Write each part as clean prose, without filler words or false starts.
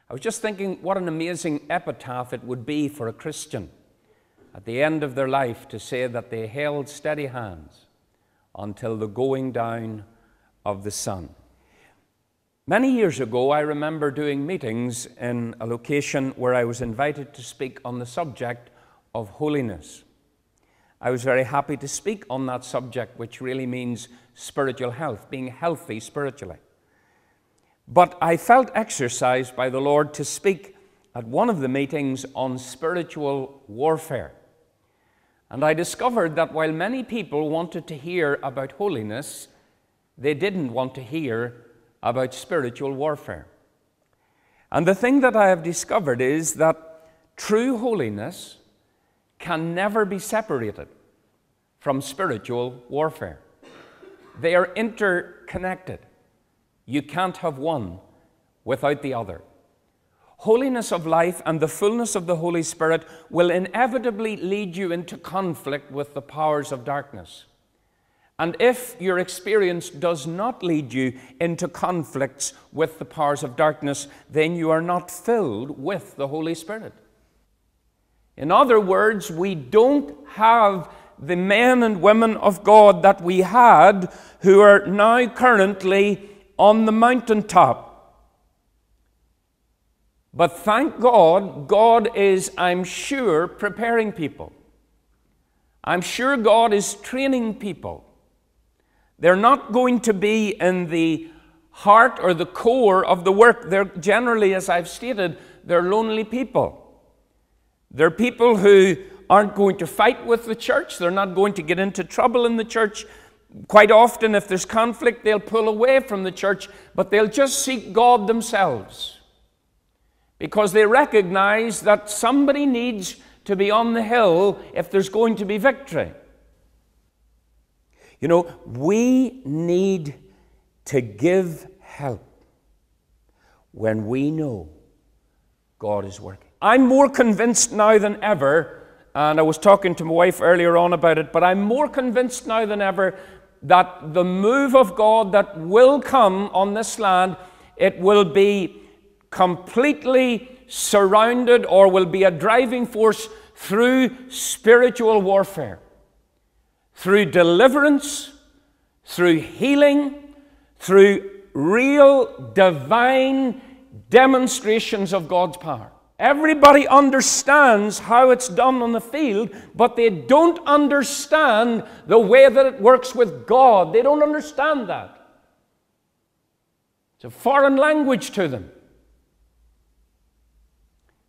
I was just thinking what an amazing epitaph it would be for a Christian at the end of their life to say that they held steady hands until the going down of the sun. Many years ago, I remember doing meetings in a location where I was invited to speak on the subject of holiness. I was very happy to speak on that subject, which really means spiritual health, being healthy spiritually. But I felt exercised by the Lord to speak at one of the meetings on spiritual warfare. And I discovered that while many people wanted to hear about holiness, they didn't want to hear about spiritual warfare. And the thing that I have discovered is that true holiness can never be separated from spiritual warfare. They are interconnected. You can't have one without the other. Holiness of life and the fullness of the Holy Spirit will inevitably lead you into conflict with the powers of darkness. And if your experience does not lead you into conflicts with the powers of darkness, then you are not filled with the Holy Spirit. In other words, we don't have the men and women of God that we had who are now currently on the mountaintop. But thank God, God is, I'm sure, preparing people. I'm sure God is training people. They're not going to be in the heart or the core of the work. They're generally, as I've stated, they're lonely people. They're people who aren't going to fight with the church. They're not going to get into trouble in the church. Quite often, if there's conflict, they'll pull away from the church, but they'll just seek God themselves because they recognize that somebody needs to be on the hill if there's going to be victory. You know, we need to give help when we know God is working. I'm more convinced now than ever, and I was talking to my wife earlier on about it, but I'm more convinced now than ever that the move of God that will come on this land, it will be completely surrounded or will be a driving force through spiritual warfare, through deliverance, through healing, through real divine demonstrations of God's power. Everybody understands how it's done on the field, but they don't understand the way that it works with God. They don't understand that. It's a foreign language to them.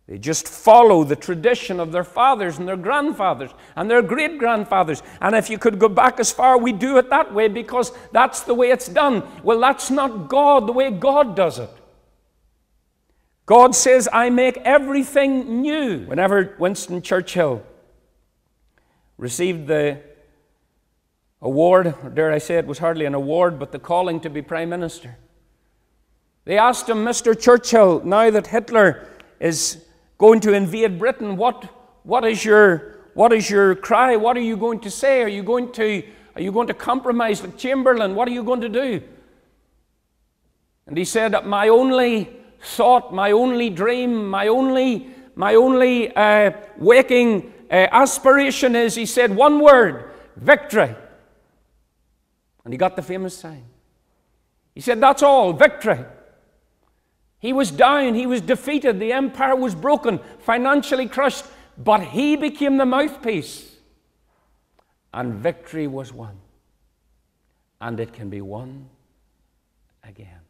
They just follow the tradition of their fathers and their grandfathers and their great-grandfathers. And if you could go back as far, we do it that way because that's the way it's done. Well, that's not God, the way God does it. God says, I make everything new. Whenever Winston Churchill received the award, or dare I say it was hardly an award, but the calling to be Prime Minister, they asked him, Mr. Churchill, now that Hitler is going to invade Britain, what is your cry? What are you going to say? Are you going to compromise with Chamberlain? What are you going to do? And he said, my only thought, my only dream, my only waking aspiration is, he said, one word: victory. And he got the famous sign. He said, that's all, victory. He was down, he was defeated, the empire was broken, financially crushed, but he became the mouthpiece. And victory was won. And it can be won again.